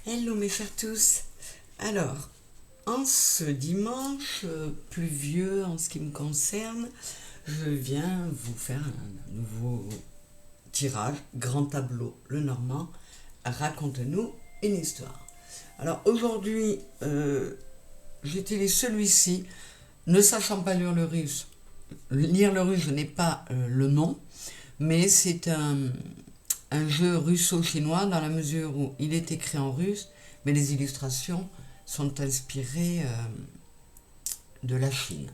Hello mes chers tous. Alors, en ce dimanche pluvieux en ce qui me concerne, je viens vous faire un nouveau tirage, grand tableau, le Normand, raconte-nous une histoire. Alors aujourd'hui, j'utilise celui-ci, ne sachant pas lire le russe. Lire le russe, je n'ai pas le nom, mais c'est un jeu russo-chinois dans la mesure où il est écrit en russe, mais les illustrations sont inspirées de la Chine.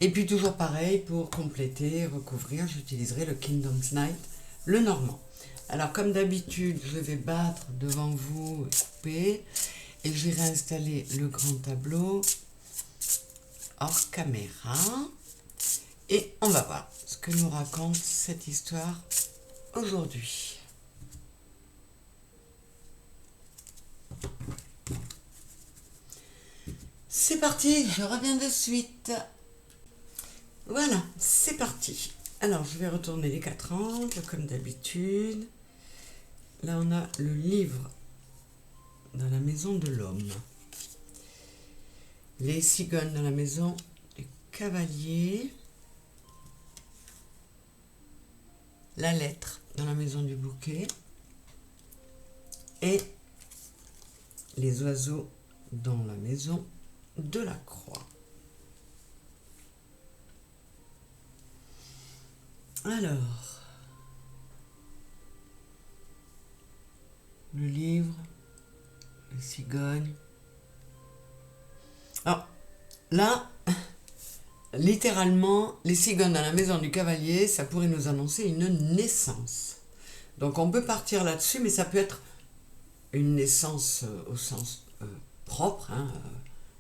Et puis toujours pareil, pour compléter, recouvrir, j'utiliserai le Kingdom's Night, le normand. Alors comme d'habitude, je vais battre devant vous, couper, et j'irai installer le grand tableau hors caméra. Et on va voir ce que nous raconte cette histoire aujourd'hui. C'est parti, je reviens de suite. Voilà, c'est parti. Alors, je vais retourner les 4 angles, comme d'habitude. Là, on a le livre dans la maison de l'homme. Les cigognes dans la maison du cavalier. La lettre dans la maison du bouquet. Et les oiseaux dans la maison de la croix. Alors, le livre, les cigognes. Alors, là, littéralement, les cigognes dans la maison du cavalier, ça pourrait nous annoncer une naissance. Donc on peut partir là-dessus, mais ça peut être une naissance au sens propre, hein,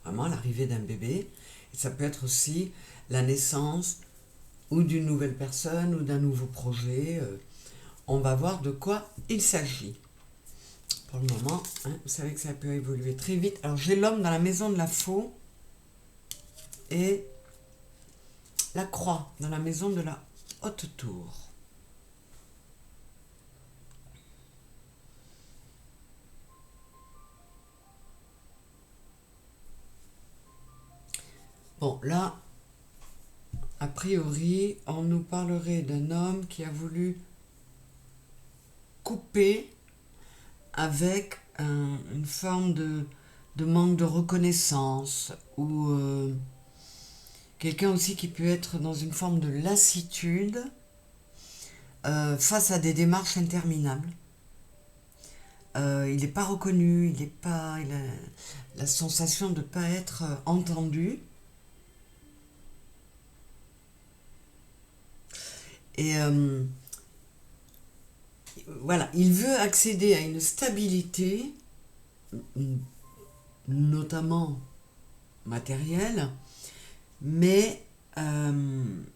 vraiment l'arrivée d'un bébé. Et ça peut être aussi la naissance ou d'une nouvelle personne ou d'un nouveau projet. On va voir de quoi il s'agit. Pour le moment, hein, vous savez que ça peut évoluer très vite. Alors j'ai l'homme dans la maison de la faux et la croix dans la maison de la haute tour. Bon, là, a priori, on nous parlerait d'un homme qui a voulu couper avec une forme de manque de reconnaissance ou quelqu'un aussi qui peut être dans une forme de lassitude face à des démarches interminables. Il n'est pas reconnu, il a la sensation de ne pas être entendu. Et voilà, il veut accéder à une stabilité, notamment matérielle, mais il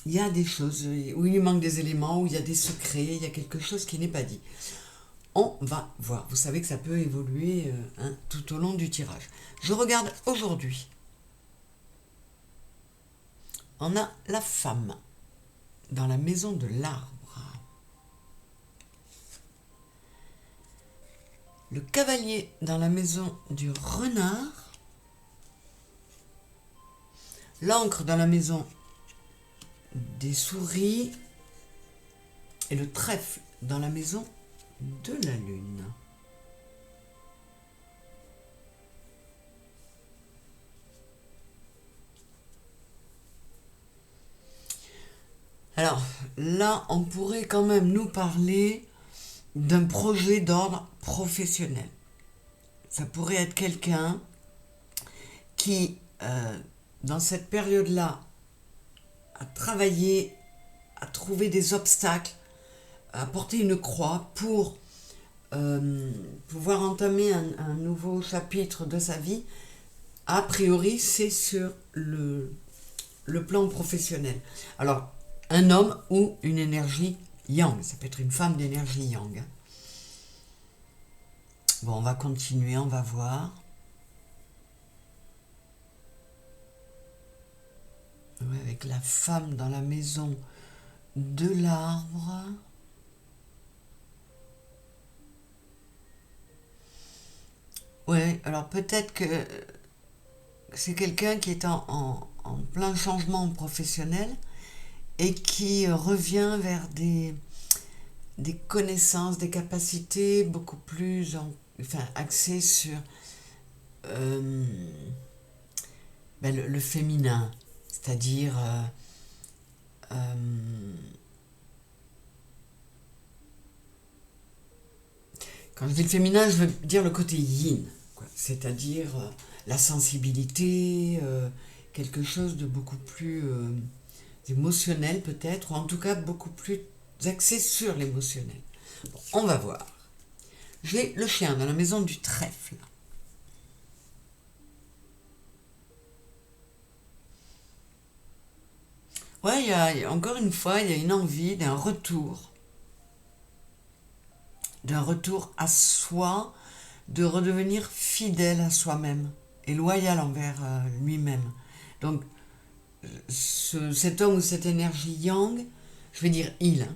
y a des choses où il lui manque des éléments, où il y a des secrets, il y a quelque chose qui n'est pas dit. On va voir. Vous savez que ça peut évoluer tout au long du tirage. Je regarde aujourd'hui. On a la femme dans la maison de l'arbre. Le cavalier dans la maison du renard. L'encre dans la maison des souris. Et le trèfle dans la maison de la lune. Alors là, on pourrait quand même nous parler d'un projet d'ordre professionnel. Ça pourrait être quelqu'un qui, dans cette période-là, a travaillé, a trouvé des obstacles, a porté une croix pour pouvoir entamer un nouveau chapitre de sa vie. A priori, c'est sur le plan professionnel. Alors, un homme ou une énergie yang. Ça peut être une femme d'énergie yang. Bon, on va continuer, on va voir. Ouais, avec la femme dans la maison de l'arbre. Ouais, alors peut-être que c'est quelqu'un qui est en plein changement professionnel et qui revient vers des connaissances, des capacités beaucoup plus enfin, axées sur euh, le féminin, c'est-à-dire euh, quand je dis le féminin, je veux dire le côté yin, quoi. C'est-à-dire la sensibilité, quelque chose de beaucoup plus émotionnel peut-être, ou en tout cas beaucoup plus axé sur l'émotionnel. Bon, on va voir. J'ai le chien dans la maison du trèfle. Ouais, encore une fois, il y a une envie d'un retour à soi, de redevenir fidèle à soi-même et loyal envers lui-même. Donc, cet homme ou cette énergie yang, je vais dire il, hein,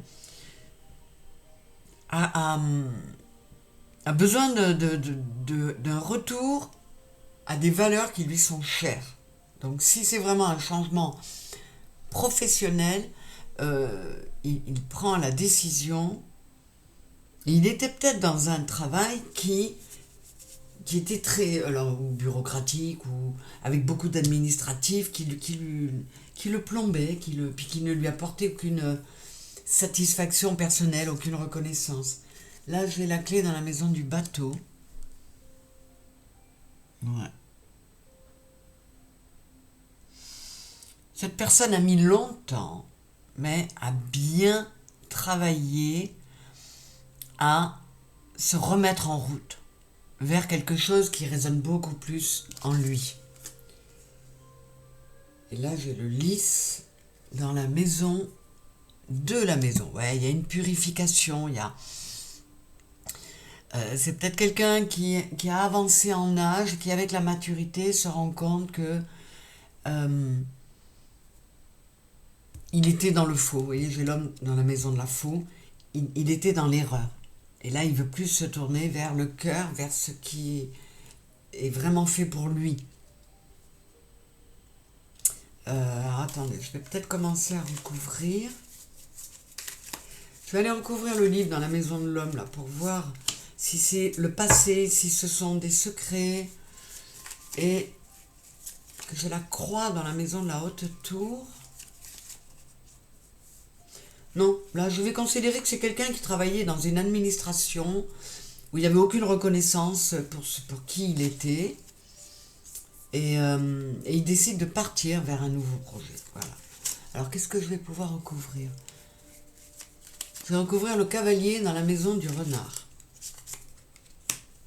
a, a, a besoin d'un retour à des valeurs qui lui sont chères. Donc, si c'est vraiment un changement professionnel, il prend la décision. Il était peut-être dans un travail qui était très alors, ou bureaucratique ou avec beaucoup d'administratifs qui le plombaient, puis qui ne lui apportaient aucune satisfaction personnelle, aucune reconnaissance. Là, j'ai la clé dans la maison du bateau. Ouais. Cette personne a mis longtemps, mais a bien travaillé à se remettre en route vers quelque chose qui résonne beaucoup plus en lui. Et là, j'ai le lys dans la maison de la maison. Ouais, il y a une purification, il y a... c'est peut-être quelqu'un qui a avancé en âge, qui avec la maturité se rend compte que euh, il était dans le faux. Vous voyez, j'ai l'homme dans la maison de la faux. Il était dans l'erreur. Et là, il veut plus se tourner vers le cœur, vers ce qui est vraiment fait pour lui. Alors attendez, je vais peut-être commencer à recouvrir. Je vais aller recouvrir le livre dans la maison de l'homme là pour voir si c'est le passé, si ce sont des secrets. Et que j'ai la croix dans la maison de la haute tour. Non, là je vais considérer que c'est quelqu'un qui travaillait dans une administration où il n'y avait aucune reconnaissance pour qui il était. Et il décide de partir vers un nouveau projet. Voilà. Alors qu'est-ce que je vais pouvoir recouvrir? Je vais recouvrir le cavalier dans la maison du renard.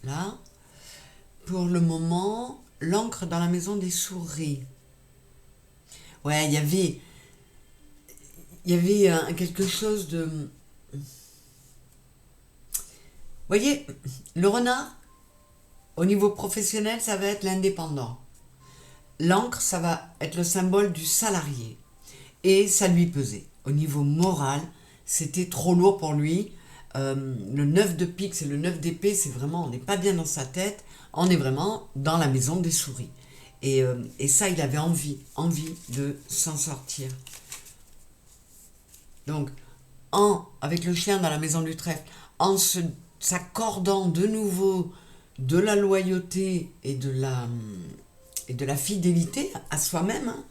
Là, pour le moment, l'encre dans la maison des souris. Ouais, il y avait quelque chose de... Vous voyez, le renard, au niveau professionnel, ça va être l'indépendant. L'encre, ça va être le symbole du salarié. Et ça lui pesait. Au niveau moral, c'était trop lourd pour lui. Le 9 de pique, c'est le 9 d'épée, c'est vraiment, on n'est pas bien dans sa tête, on est vraiment dans la maison des souris. Et ça, il avait envie de s'en sortir. Donc, avec le chien dans la maison du trèfle, en s'accordant de nouveau de la loyauté et de la fidélité à soi-même, hein,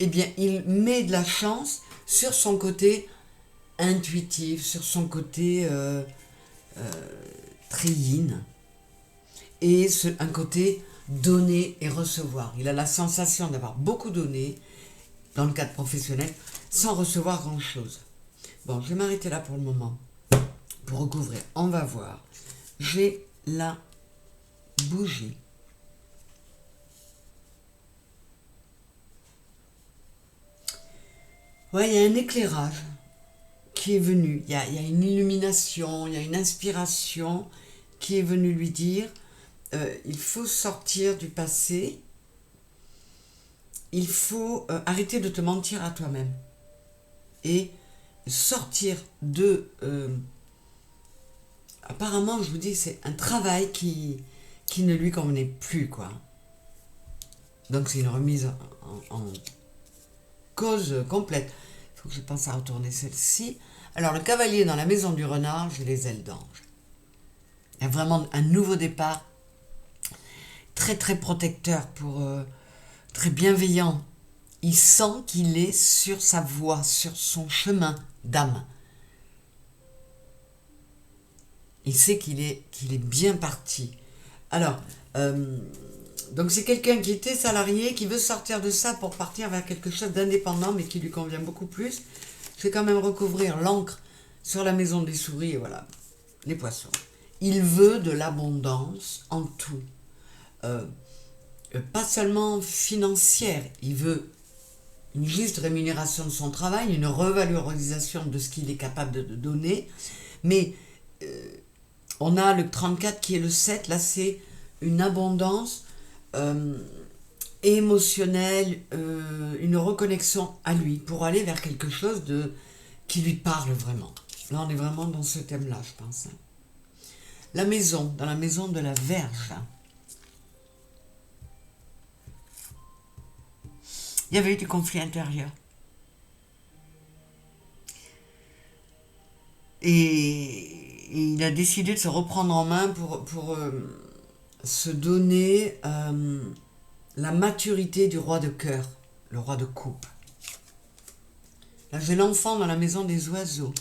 eh bien, il met de la chance sur son côté intuitif, sur son côté très yin, et un côté donner et recevoir. Il a la sensation d'avoir beaucoup donné, dans le cadre professionnel, sans recevoir grand-chose. Bon, je vais m'arrêter là pour le moment, pour recouvrir. On va voir. J'ai la bougie. Ouais, il y a un éclairage qui est venu. Il y a une illumination, il y a une inspiration qui est venue lui dire il faut sortir du passé, il faut arrêter de te mentir à toi-même et sortir de... apparemment, je vous dis, c'est un travail qui qui ne lui convenait plus, quoi. Donc c'est une remise en cause complète. Il faut que je pense à retourner celle-ci. Alors le cavalier dans la maison du renard, j'ai les ailes d'ange. Il y a vraiment un nouveau départ, très très protecteur, très bienveillant. Il sent qu'il est sur sa voie, sur son chemin d'âme. Il sait qu'il est bien parti. Alors, donc c'est quelqu'un qui était salarié, qui veut sortir de ça pour partir vers quelque chose d'indépendant, mais qui lui convient beaucoup plus. Je vais quand même recouvrir l'encre sur la maison des souris, et voilà, les poissons. Il veut de l'abondance en tout. Pas seulement financière, il veut une juste rémunération de son travail, une revalorisation de ce qu'il est capable de donner, mais on a le 34 qui est le 7, là c'est une abondance émotionnelle, une reconnexion à lui pour aller vers quelque chose qui lui parle vraiment. Là on est vraiment dans ce thème-là, je pense. La maison, dans la maison de la Vierge. Il y avait eu du conflit intérieur. Et il a décidé de se reprendre en main pour se donner la maturité du roi de cœur, le roi de coupe. Là, j'ai l'enfant dans la maison des oiseaux.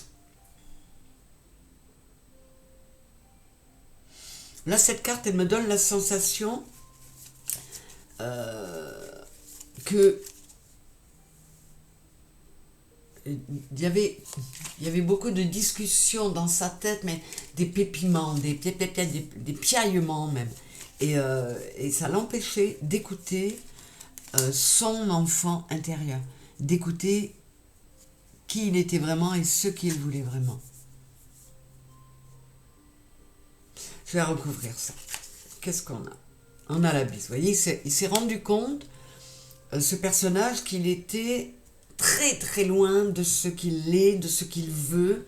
Là, cette carte, elle me donne la sensation que il y avait beaucoup de discussions dans sa tête, mais des pépiments, des piaillements même. Et ça l'empêchait d'écouter son enfant intérieur, d'écouter qui il était vraiment et ce qu'il voulait vraiment. Je vais recouvrir ça. Qu'est-ce qu'on a? On a la bise. Vous voyez, il s'est rendu compte, ce personnage, qu'il était très très loin de ce qu'il est, de ce qu'il veut.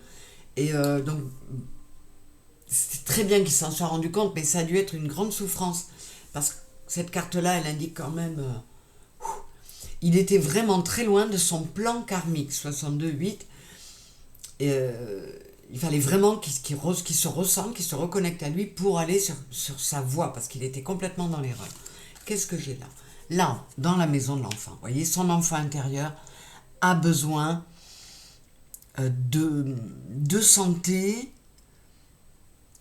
Et donc, c'est très bien qu'il s'en soit rendu compte, mais ça a dû être une grande souffrance. Parce que cette carte-là, elle indique quand même... il était vraiment très loin de son plan karmique, 62-8. Il fallait vraiment qu'il se ressente, qu'il se reconnecte à lui pour aller sur sa voie, parce qu'il était complètement dans l'erreur. Qu'est-ce que j'ai là? Là, dans la maison de l'enfant, vous voyez, son enfant intérieur a besoin de santé,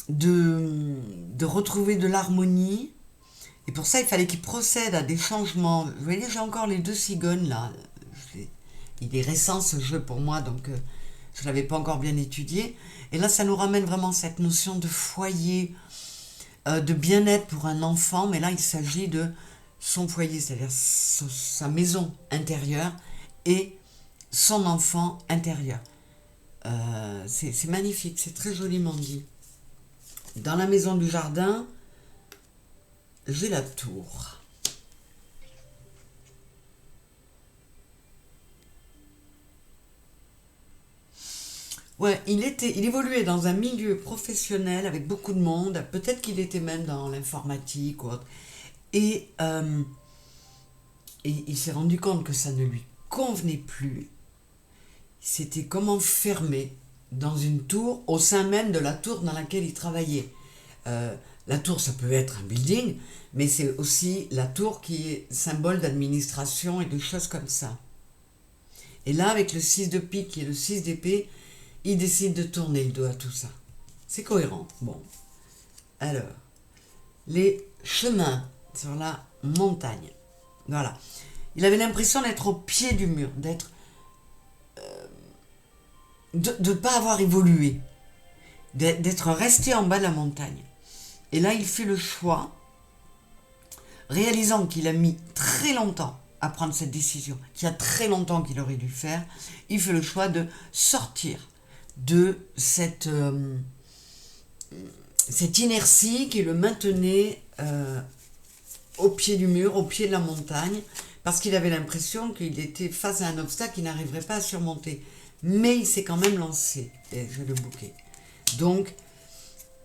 de retrouver de l'harmonie. Et pour ça, il fallait qu'il procède à des changements. Vous voyez, j'ai encore les deux cigognes là. Il est récent ce jeu pour moi, donc je ne l'avais pas encore bien étudié. Et là, ça nous ramène vraiment cette notion de foyer, de bien-être pour un enfant. Mais là, il s'agit de son foyer, c'est-à-dire sa maison intérieure et son enfant intérieur. C'est magnifique, c'est très joliment dit. Dans la maison du jardin, j'ai la tour. Ouais, il évoluait dans un milieu professionnel avec beaucoup de monde. Peut-être qu'il était même dans l'informatique ou autre. Et il s'est rendu compte que ça ne lui convenait plus. Il s'était comme enfermé dans une tour, au sein même de la tour dans laquelle il travaillait. La tour, ça peut être un building, mais c'est aussi la tour qui est symbole d'administration et de choses comme ça. Et là, avec le 6 de pique et le 6 d'épée, il décide de tourner le dos à tout ça. C'est cohérent. Bon. Alors, les chemins sur la montagne. Voilà. Il avait l'impression d'être au pied du mur, de ne pas avoir évolué, d'être resté en bas de la montagne. Et là, il fait le choix, réalisant qu'il a mis très longtemps à prendre cette décision, qu'il y a très longtemps qu'il aurait dû le faire, il fait le choix de sortir de cette inertie qui le maintenait au pied du mur, au pied de la montagne, parce qu'il avait l'impression qu'il était face à un obstacle qu'il n'arriverait pas à surmonter. Mais il s'est quand même lancé, et je vais le bouquet. Donc,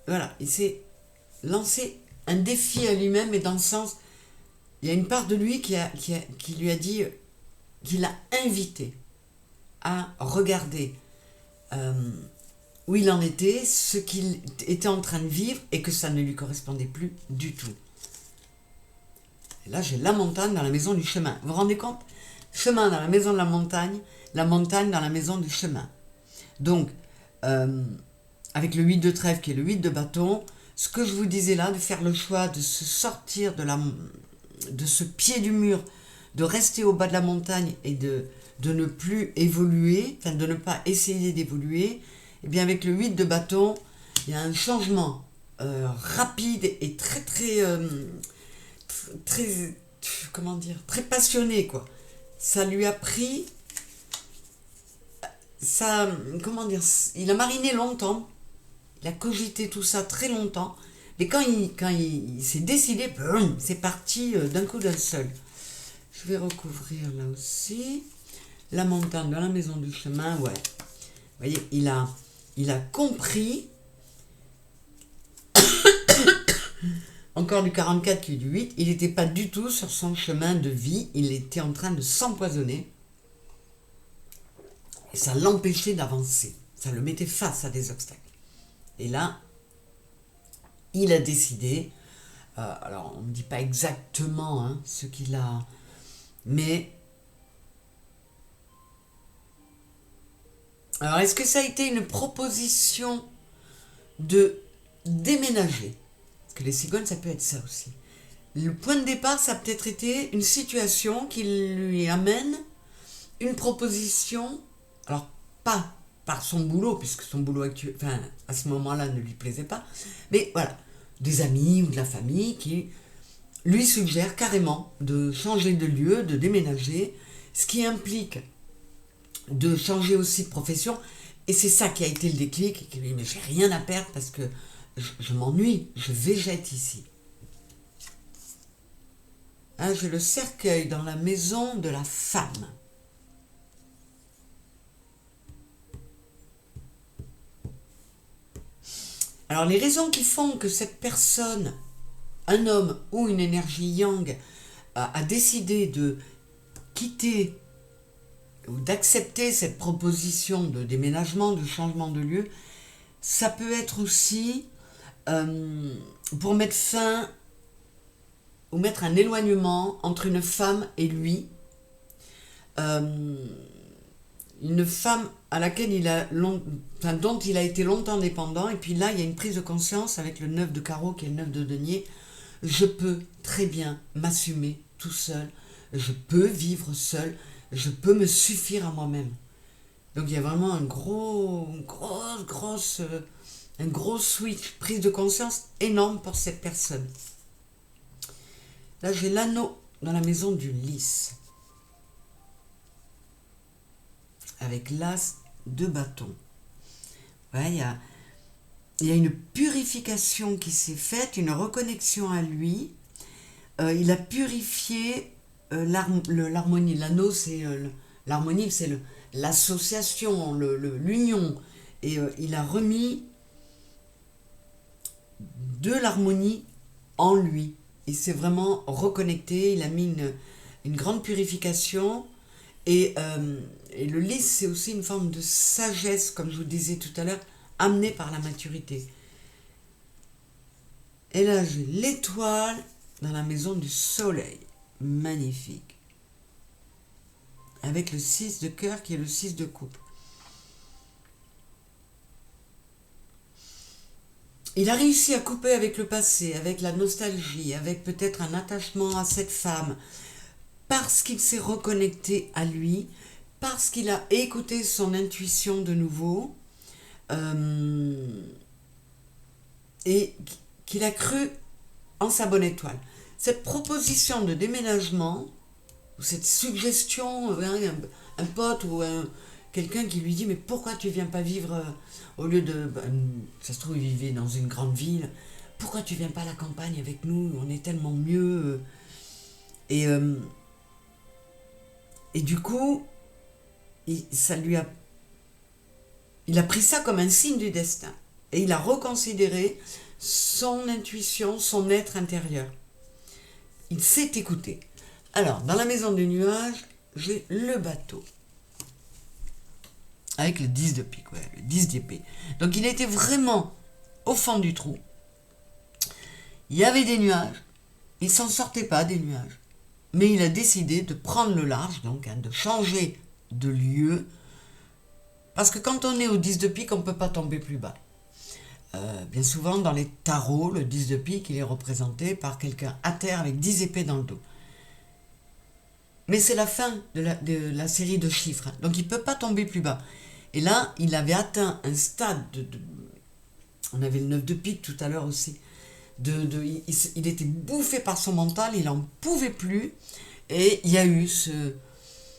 voilà, il s'est lancé un défi à lui-même, et dans le sens, il y a une part de lui qui lui a dit, qui l'a invité à regarder où il en était, ce qu'il était en train de vivre, et que ça ne lui correspondait plus du tout. Et là, j'ai la montagne dans la maison du chemin. Vous vous rendez compte? Chemin dans la maison de la montagne dans la maison du chemin. Donc, avec le 8 de trèfle qui est le 8 de bâton, ce que je vous disais là, de faire le choix de se sortir de ce pied du mur, de rester au bas de la montagne et de ne plus évoluer, enfin de ne pas essayer d'évoluer, et bien avec le 8 de bâton, il y a un changement rapide et très, comment dire, très passionné, quoi. Ça lui a pris, ça, comment dire, il a mariné longtemps, il a cogité tout ça très longtemps, mais quand il s'est décidé, boum, c'est parti d'un coup d'un seul. Je vais recouvrir là aussi. La montagne dans la maison du chemin, ouais. Vous voyez, il a compris, encore du 44 qui est du 8, il n'était pas du tout sur son chemin de vie, il était en train de s'empoisonner. Et ça l'empêchait d'avancer. Ça le mettait face à des obstacles. Et là, il a décidé, alors on ne dit pas exactement ce qu'il a, mais... Alors, est-ce que ça a été une proposition de déménager? Parce que les cigognes, ça peut être ça aussi. Le point de départ, ça a peut-être été une situation qui lui amène une proposition, alors pas par son boulot, puisque son boulot actuel, enfin, à ce moment-là, ne lui plaisait pas, mais voilà, des amis ou de la famille qui lui suggèrent carrément de changer de lieu, de déménager, ce qui implique de changer aussi de profession, et c'est ça qui a été le déclic, et qui lui dit, mais j'ai rien à perdre parce que je m'ennuie, je végète ici. Hein, j'ai le cercueil dans la maison de la femme. Alors les raisons qui font que cette personne, un homme ou une énergie yang, a décidé de quitter ou d'accepter cette proposition de déménagement, de changement de lieu, ça peut être aussi pour mettre fin ou mettre un éloignement entre une femme et lui, une femme à laquelle dont il a été longtemps dépendant, et puis là il y a une prise de conscience avec le 9 de carreau qui est le 9 de denier. Je peux très bien m'assumer tout seul, je peux vivre seul, je peux me suffire à moi-même. Donc il y a vraiment un gros switch, prise de conscience énorme pour cette personne. Là j'ai l'anneau dans la maison du lys, avec l'as de bâton. Ouais, il y a une purification qui s'est faite, une reconnexion à lui. Il a purifié l'harmonie. L'anneau, c'est l'harmonie, c'est l'association, l'union. Et il a remis de l'harmonie en lui. Il s'est vraiment reconnecté, il a mis une grande purification. Et le lys, c'est aussi une forme de sagesse, comme je vous disais tout à l'heure, amenée par la maturité. Et là, j'ai l'étoile dans la maison du soleil. Magnifique. Avec le 6 de cœur qui est le 6 de coupe. Il a réussi à couper avec le passé, avec la nostalgie, avec peut-être un attachement à cette femme, parce qu'il s'est reconnecté à lui, parce qu'il a écouté son intuition de nouveau, et qu'il a cru en sa bonne étoile. Cette proposition de déménagement, ou cette suggestion, un pote ou quelqu'un qui lui dit « Mais pourquoi tu ne viens pas vivre au lieu de... ça se trouve, il vivait dans une grande ville. Pourquoi tu ne viens pas à la campagne avec nous? On est tellement mieux. » Et du coup, il a pris ça comme un signe du destin. Et il a reconsidéré son intuition, son être intérieur. Il sait écouter. Alors, dans la maison des nuages, j'ai le bateau. Avec le 10 de pique, ouais, le 10 d'épée. Donc il était vraiment au fond du trou. Il y avait des nuages. Il ne s'en sortait pas des nuages. Mais il a décidé de prendre le large, donc de changer de lieu. Parce que quand on est au 10 de pique, on ne peut pas tomber plus bas. Bien souvent, dans les tarots, le 10 de pique, il est représenté par quelqu'un à terre avec 10 épées dans le dos. Mais c'est la fin de la série de chiffres. Hein. Donc il ne peut pas tomber plus bas. Et là, il avait atteint un stade on avait le 9 de pique tout à l'heure aussi. Il était bouffé par son mental, il n'en pouvait plus. Et il y a eu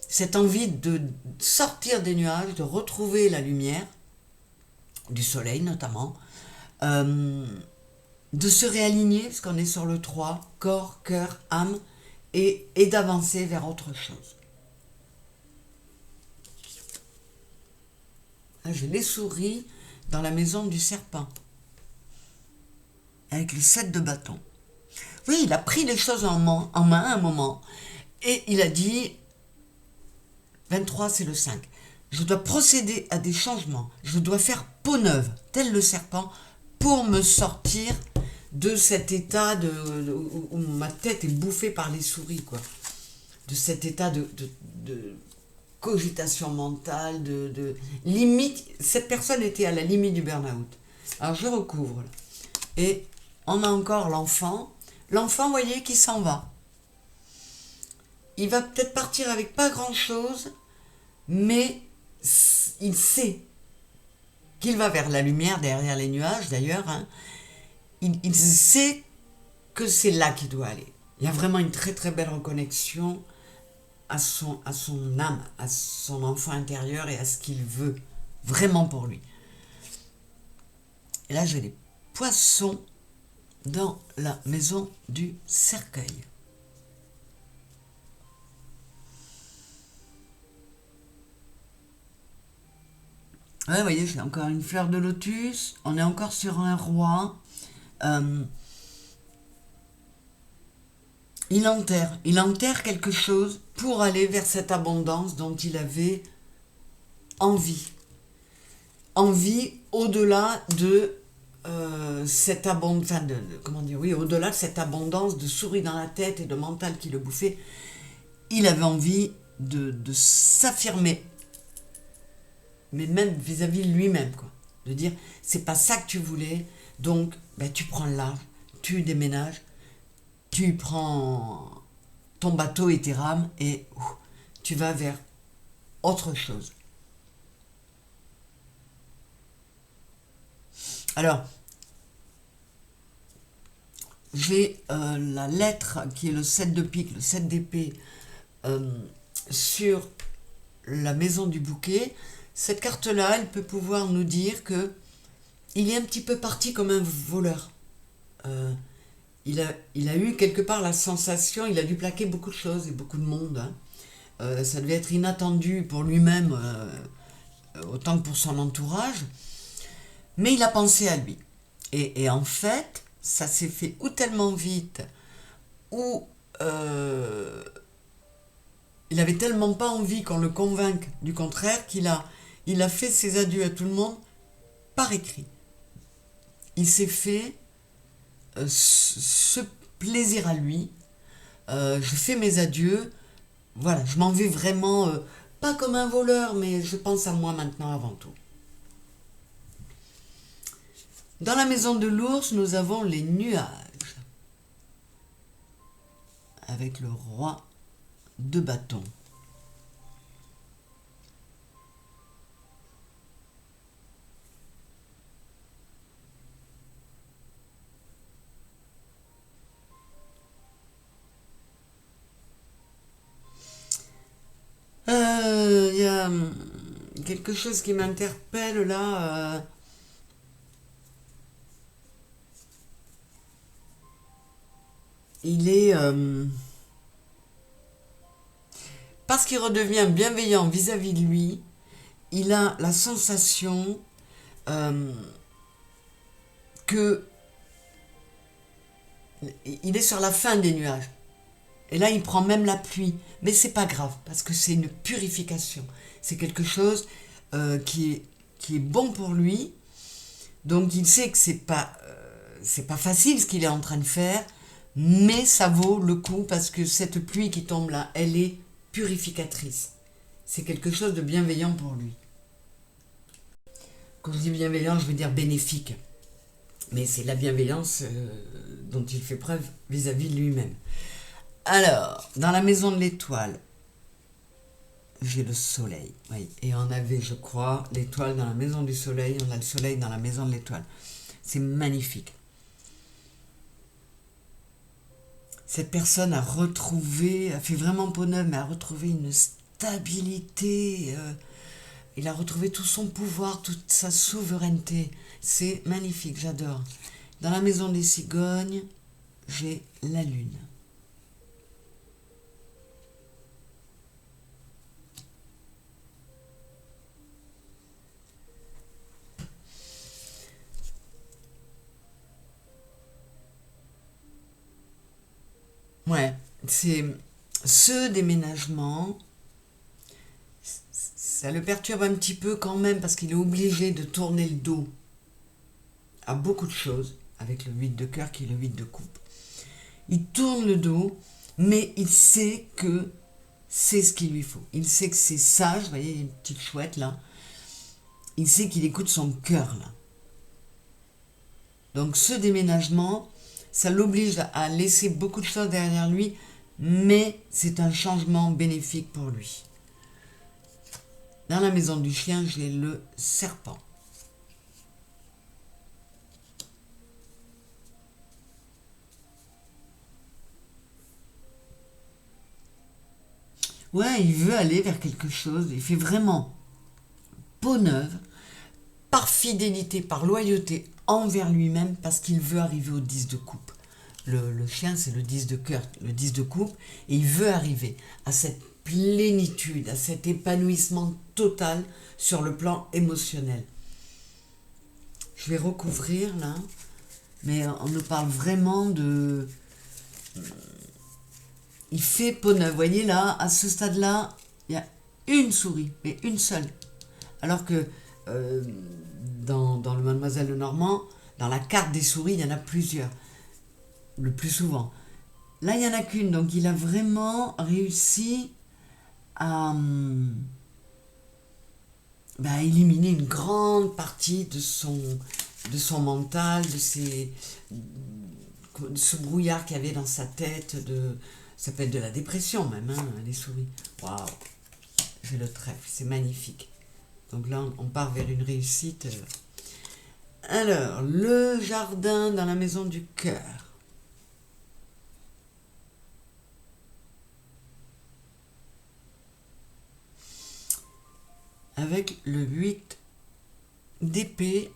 cette envie de sortir des nuages, de retrouver la lumière, du soleil notamment, de se réaligner, parce qu'on est sur le 3, corps, cœur, âme, et d'avancer vers autre chose. Là, j'ai les souris dans la maison du serpent, avec les 7 de bâton. Oui, il a pris les choses en main à un moment, et il a dit, 23 c'est le 5, je dois procéder à des changements, je dois faire peau neuve, tel le serpent, pour me sortir de cet état où ma tête est bouffée par les souris, quoi. De cet état de cogitation mentale, de limite. Cette personne était à la limite du burn-out. Alors je recouvre. Là. Et on a encore l'enfant. L'enfant, vous voyez, qui s'en va. Il va peut-être partir avec pas grand-chose, mais il sait qu'il va vers la lumière derrière les nuages, d'ailleurs. Hein. Il sait que c'est là qu'il doit aller. Il y a vraiment une très très belle reconnexion à son âme, à son enfant intérieur et à ce qu'il veut vraiment pour lui. Et là, j'ai les poissons dans la maison du cercueil. Ouais, vous voyez, j'ai encore une fleur de lotus. On est encore sur un roi. Il enterre quelque chose pour aller vers cette abondance dont il avait envie. Envie au-delà de cette abondance, enfin au-delà de cette abondance de souris dans la tête et de mental qui le bouffait. Il avait envie de s'affirmer, mais même vis-à-vis de lui-même, quoi. De dire, c'est pas ça que tu voulais, donc tu prends le large, tu déménages, tu prends ton bateau et tes rames et tu vas vers autre chose. Alors, j'ai la lettre qui est le 7 de pique, le 7 d'épée, sur la maison du bouquet. Cette carte-là, elle peut pouvoir nous dire que il est un petit peu parti comme un voleur. Il a eu quelque part la sensation, il a dû plaquer beaucoup de choses et beaucoup de monde. Hein. Ça devait être inattendu pour lui-même, autant que pour son entourage. Mais il a pensé à lui. Et en fait, ça s'est fait ou tellement vite, ou il avait tellement pas envie qu'on le convainque du contraire qu'il a fait ses adieux à tout le monde par écrit. Il s'est fait ce plaisir à lui. Je fais mes adieux. Voilà, je m'en vais vraiment, pas comme un voleur, mais je pense à moi maintenant avant tout. Dans la maison de l'ours, nous avons les nuages, avec le roi de bâton. Il y a quelque chose qui m'interpelle là. Il est... parce qu'il redevient bienveillant vis-à-vis de lui, il a la sensation que il est sur la fin des nuages. Et là, il prend même la pluie. Mais c'est pas grave, parce que c'est une purification. C'est quelque chose qui est bon pour lui. Donc, il sait que c'est pas facile ce qu'il est en train de faire, mais ça vaut le coup, parce que cette pluie qui tombe là, elle est purificatrice. C'est quelque chose de bienveillant pour lui. Quand je dis bienveillant, je veux dire bénéfique. Mais c'est la bienveillance dont il fait preuve vis-à-vis de lui-même. Alors, dans la maison de l'étoile, j'ai le soleil. Oui, et on avait, je crois, l'étoile dans la maison du soleil, on a le soleil dans la maison de l'étoile. C'est magnifique. Cette personne a fait vraiment peau neuve, mais a retrouvé une stabilité. Il a retrouvé tout son pouvoir, toute sa souveraineté. C'est magnifique, j'adore. Dans la maison des cigognes, j'ai la lune. Ouais, c'est ce déménagement, ça le perturbe un petit peu quand même parce qu'il est obligé de tourner le dos à beaucoup de choses, avec le 8 de cœur qui est le 8 de coupe. Il tourne le dos, mais il sait que c'est ce qu'il lui faut. Il sait que c'est sage, vous voyez, une petite chouette là. Il sait qu'il écoute son cœur là. Donc ce déménagement, ça l'oblige à laisser beaucoup de choses derrière lui, mais c'est un changement bénéfique pour lui. Dans la maison du chien, j'ai le serpent. Ouais, il veut aller vers quelque chose, il fait vraiment peau neuve, par fidélité, par loyauté envers lui-même, parce qu'il veut arriver au 10 de coupe. Le chien, c'est le 10 de cœur, le 10 de coupe, et il veut arriver à cette plénitude, à cet épanouissement total sur le plan émotionnel. Je vais recouvrir là, mais on nous parle vraiment de... Il fait peau neuve. Vous voyez là, à ce stade-là, il y a une souris, mais une seule. Alors que dans le Mademoiselle Lenormand, dans la carte des souris, il y en a plusieurs, le plus souvent. Là, il n'y en a qu'une, donc il a vraiment réussi à éliminer une grande partie de son mental, de ce brouillard qu'il y avait dans sa tête, ça peut être de la dépression même, hein, les souris. Waouh, j'ai le trèfle, c'est magnifique. Donc là, on part vers une réussite. Alors, le jardin dans la maison du cœur. Avec le 8 d'épée.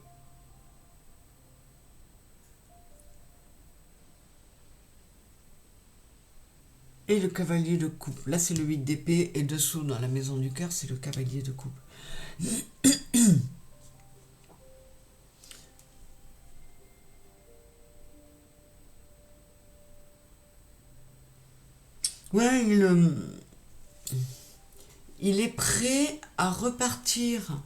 Et le cavalier de coupe. Là, c'est le 8 d'épée. Et dessous, dans la maison du cœur, c'est le cavalier de coupe. Ouais, il est prêt à repartir.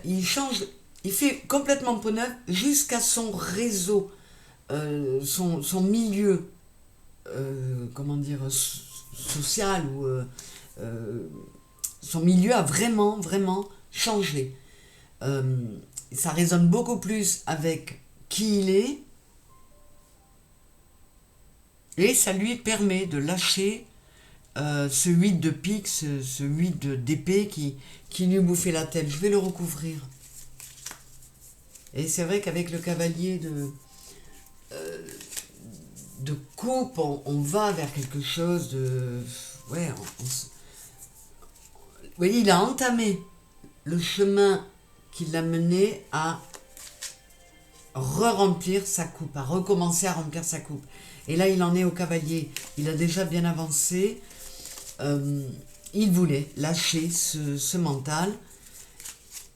Il change, il fait complètement peau neuve jusqu'à son réseau, son milieu, comment dire, social, ou son milieu a vraiment, vraiment changé. Ça résonne beaucoup plus avec qui il est, et ça lui permet de lâcher ce 8 de pique, ce 8 d'épée qui lui bouffait la tête. Je vais le recouvrir. Et c'est vrai qu'avec le cavalier de coupe, on va vers quelque chose de... Ouais, vous voyez, il a entamé le chemin qui l'a mené à re-remplir sa coupe, à recommencer à remplir sa coupe. Et là, il en est au cavalier. Il a déjà bien avancé. Il voulait lâcher ce mental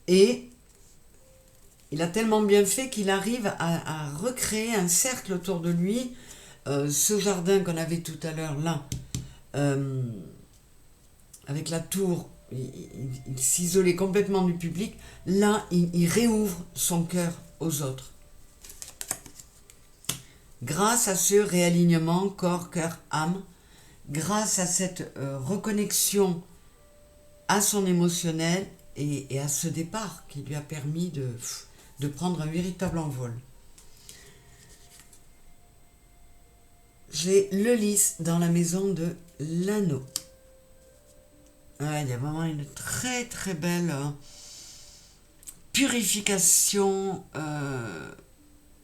et il a tellement bien fait qu'il arrive à recréer un cercle autour de lui. Ce jardin qu'on avait tout à l'heure là, avec la tour, il s'isolait complètement du public. Là, il réouvre son cœur aux autres. Grâce à ce réalignement corps, cœur, âme, grâce à cette reconnexion à son émotionnel et à ce départ qui lui a permis de prendre un véritable envol. J'ai le lys dans la maison de l'anneau. Il y a vraiment une très très belle purification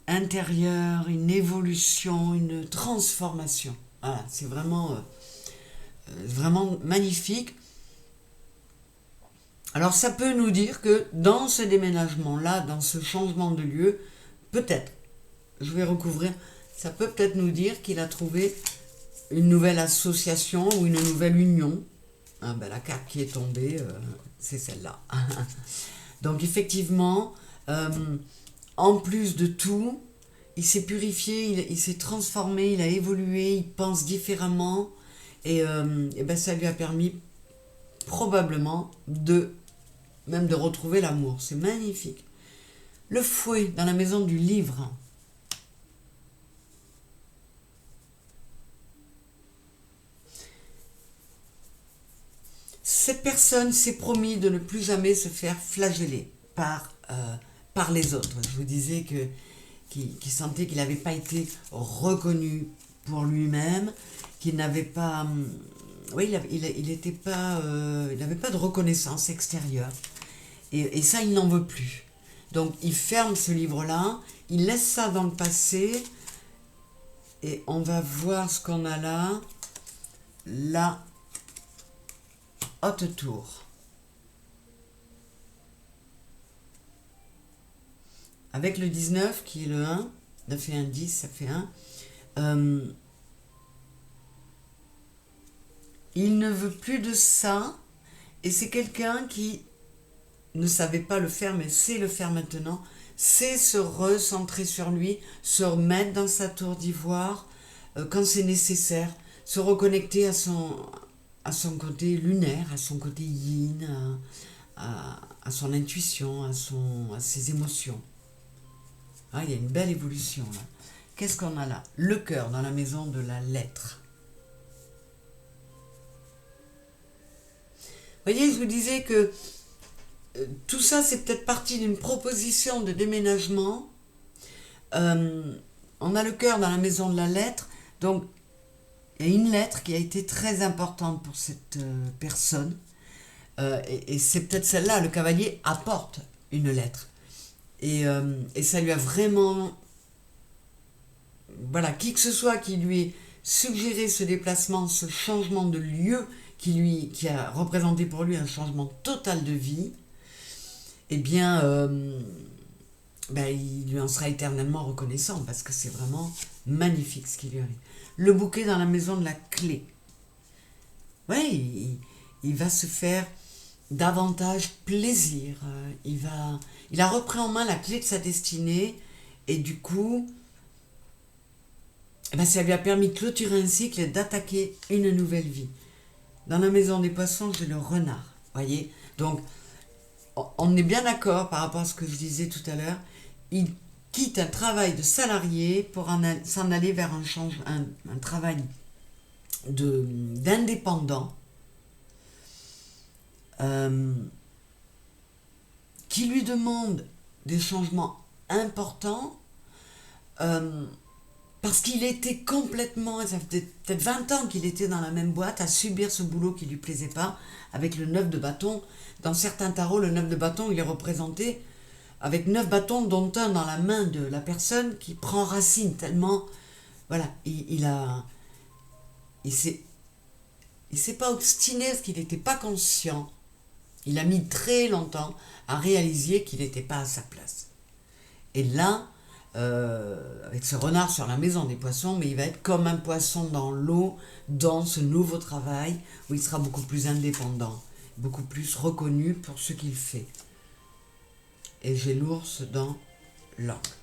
intérieure, une évolution, une transformation. Voilà, c'est vraiment magnifique. Alors ça peut nous dire que dans ce déménagement-là, dans ce changement de lieu, peut-être, je vais recouvrir, ça peut peut-être nous dire qu'il a trouvé une nouvelle association ou une nouvelle union. Ah ben, la carte qui est tombée, c'est celle-là. Donc effectivement, en plus de tout, il s'est purifié, il s'est transformé, il a évolué, il pense différemment. Et ben, ça lui a permis probablement même de retrouver l'amour. C'est magnifique. Le fouet dans la maison du livre. Cette personne s'est promis de ne plus jamais se faire flageller par les autres. Je vous disais qu'il sentait qu'il n'avait pas été reconnu pour lui-même, qu'il n'avait pas... Oui, il n'avait pas de reconnaissance extérieure. Et ça, il n'en veut plus. Donc, il ferme ce livre-là, il laisse ça dans le passé, et on va voir ce qu'on a là. La haute tour. Avec le 19, qui est le 1, 9 et 1, 10, ça fait 1. Il ne veut plus de ça, et c'est quelqu'un qui ne savait pas le faire, mais sait le faire maintenant, sait se recentrer sur lui, se remettre dans sa tour d'ivoire quand c'est nécessaire, se reconnecter à son côté lunaire, à son côté yin, à son intuition, à ses émotions. Ah, il y a une belle évolution là. Qu'est-ce qu'on a là? Le cœur dans la maison de la lettre. Vous voyez, je vous disais que tout ça, c'est peut-être partie d'une proposition de déménagement. On a le cœur dans la maison de la lettre. Donc, il y a une lettre qui a été très importante pour cette personne. Et c'est peut-être celle-là, le cavalier apporte une lettre. Et ça lui a vraiment... Voilà, qui que ce soit qui lui ait suggéré ce déplacement, ce changement de lieu qui a représenté pour lui un changement total de vie, eh bien, il lui en sera éternellement reconnaissant parce que c'est vraiment magnifique ce qui lui arrive. Le bouquet dans la maison de la clé. Oui, il va se faire davantage plaisir. Il a repris en main la clé de sa destinée et du coup, ça lui a permis de clôturer un cycle et d'attaquer une nouvelle vie. Dans la maison des poissons, j'ai le renard. Voyez, donc on est bien d'accord par rapport à ce que je disais tout à l'heure. Il quitte un travail de salarié pour s'en aller vers un travail d'indépendant qui lui demande des changements importants parce qu'il était complètement, ça fait peut-être 20 ans qu'il était dans la même boîte à subir ce boulot qui ne lui plaisait pas, avec le 9 de bâton. Dans certains tarots, le 9 de bâton, il est représenté avec 9 bâtons, dont un dans la main de la personne qui prend racine tellement... Voilà, il s'est pas obstiné parce qu'il n'était pas conscient. Il a mis très longtemps à réaliser qu'il n'était pas à sa place. Et là, avec ce renard sur la maison des poissons, mais il va être comme un poisson dans l'eau, dans ce nouveau travail, où il sera beaucoup plus indépendant, beaucoup plus reconnu pour ce qu'il fait. et j'ai l'ours dans l'encre.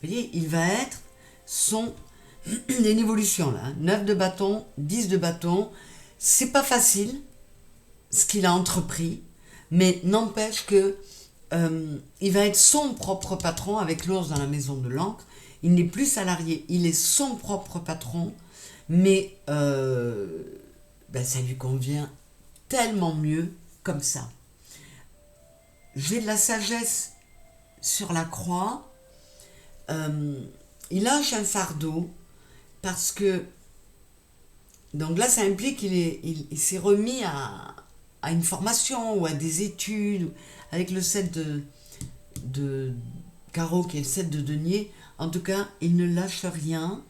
Vous voyez, il va être son... Il y a une évolution là, 9 de bâton, 10 de bâton. C'est pas facile ce qu'il a entrepris, mais n'empêche que il va être son propre patron avec l'ours dans la maison de l'encre. Il n'est plus salarié, il est son propre patron, mais ça lui convient tellement mieux comme ça. J'ai de la sagesse sur la croix. Il lâche un fardeau parce que, donc là ça implique qu'il s'est remis à une formation ou à des études avec le 7 de carreau qui est le 7 de denier. En tout cas, il ne lâche rien.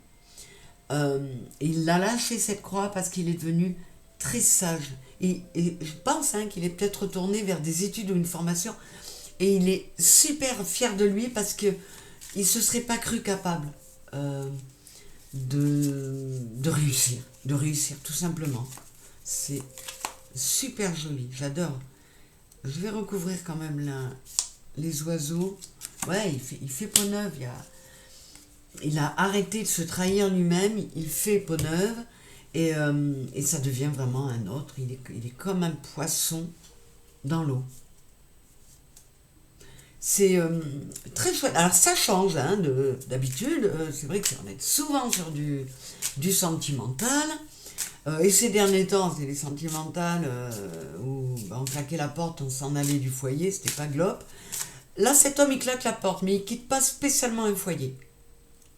Il a lâché cette croix parce qu'il est devenu très sage. Et je pense qu'il est peut-être retourné vers des études ou une formation. Et il est super fier de lui parce qu'il ne se serait pas cru capable de réussir tout simplement. C'est super joli, j'adore. Je vais recouvrir quand même les oiseaux. Ouais, il fait peau neuve. Il a arrêté de se trahir lui-même, il fait peau neuve et ça devient vraiment un autre. Il est comme un poisson dans l'eau. C'est très chouette. Alors ça change d'habitude. C'est vrai qu'on est souvent sur du sentimental. Et ces derniers temps, c'était les sentimentales où on claquait la porte, on s'en allait du foyer, c'était pas glop. Là, cet homme, il claque la porte, mais il quitte pas spécialement un foyer.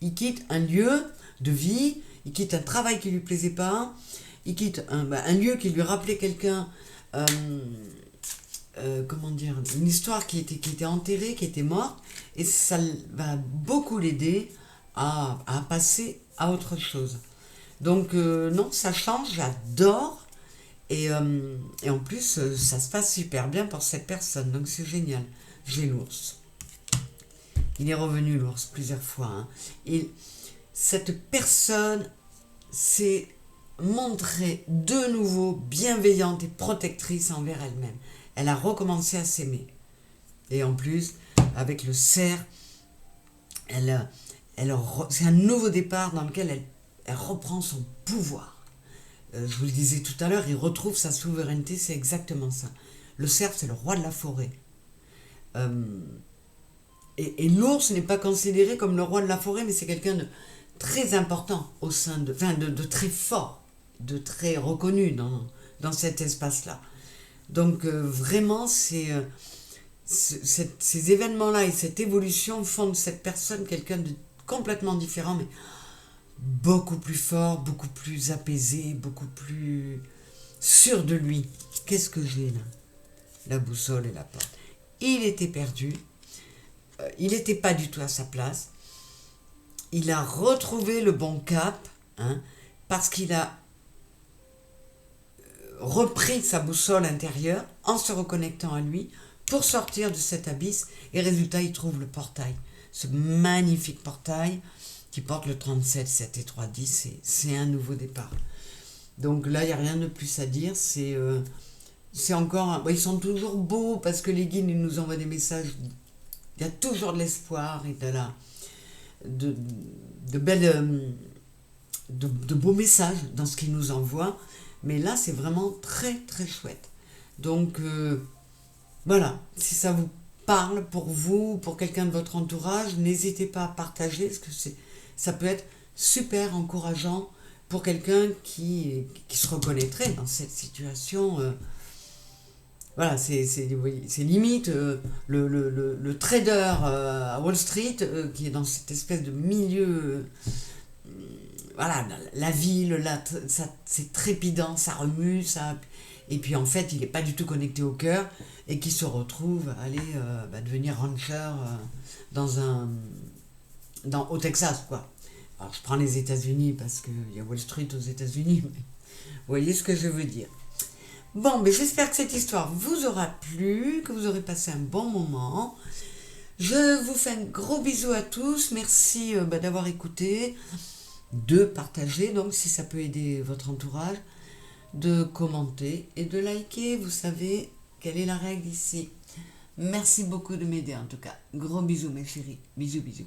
Il quitte un lieu de vie, il quitte un travail qui lui plaisait pas, il quitte un lieu qui lui rappelait quelqu'un, comment dire, une histoire qui était enterrée, qui était morte, et ça va beaucoup l'aider à passer à autre chose. Donc non, ça change, j'adore, et en plus, ça se passe super bien pour cette personne, donc c'est génial. J'ai l'ours. Il est revenu, l'ours, plusieurs fois. Et cette personne s'est montrée de nouveau bienveillante et protectrice envers elle-même. Elle a recommencé à s'aimer. Et en plus, avec le cerf, c'est un nouveau départ dans lequel elle reprend son pouvoir. Je vous le disais tout à l'heure, il retrouve sa souveraineté, c'est exactement ça. Le cerf, c'est le roi de la forêt. Et l'ours n'est pas considéré comme le roi de la forêt, mais c'est quelqu'un de très important au sein de très fort, de très reconnu dans cet espace-là. Donc vraiment, ces événements-là et cette évolution font de cette personne quelqu'un de complètement différent, mais beaucoup plus fort, beaucoup plus apaisé, beaucoup plus sûr de lui. Qu'est-ce que j'ai là? La boussole et la porte. Il était perdu. Il n'était pas du tout à sa place. Il a retrouvé le bon cap, parce qu'il a repris sa boussole intérieure en se reconnectant à lui pour sortir de cet abysse. Et résultat, il trouve le portail. Ce magnifique portail qui porte le 37, 7 et 3, 10. C'est un nouveau départ. Donc là, il n'y a rien de plus à dire. C'est encore... ils sont toujours beaux parce que les guides ils nous envoient des messages. Il y a toujours de l'espoir et de beaux messages dans ce qu'ils nous envoient. Mais là, c'est vraiment très, très chouette. Donc, voilà. Si ça vous parle pour vous, pour quelqu'un de votre entourage, n'hésitez pas à partager, parce que ça peut être super encourageant pour quelqu'un qui se reconnaîtrait dans cette situation. Voilà, c'est limite le trader à Wall Street qui est dans cette espèce de milieu, voilà, la ville, c'est trépidant, ça remue, et puis en fait, il n'est pas du tout connecté au cœur et qui se retrouve à aller devenir rancher au Texas, quoi. Alors, je prends les États-Unis parce qu'il y a Wall Street aux États-Unis, mais vous voyez ce que je veux dire. Bon, mais j'espère que cette histoire vous aura plu, que vous aurez passé un bon moment. Je vous fais un gros bisou à tous. Merci d'avoir écouté, de partager, donc si ça peut aider votre entourage, de commenter et de liker. Vous savez quelle est la règle ici. Merci beaucoup de m'aider en tout cas. Gros bisous mes chéris. Bisous bisous.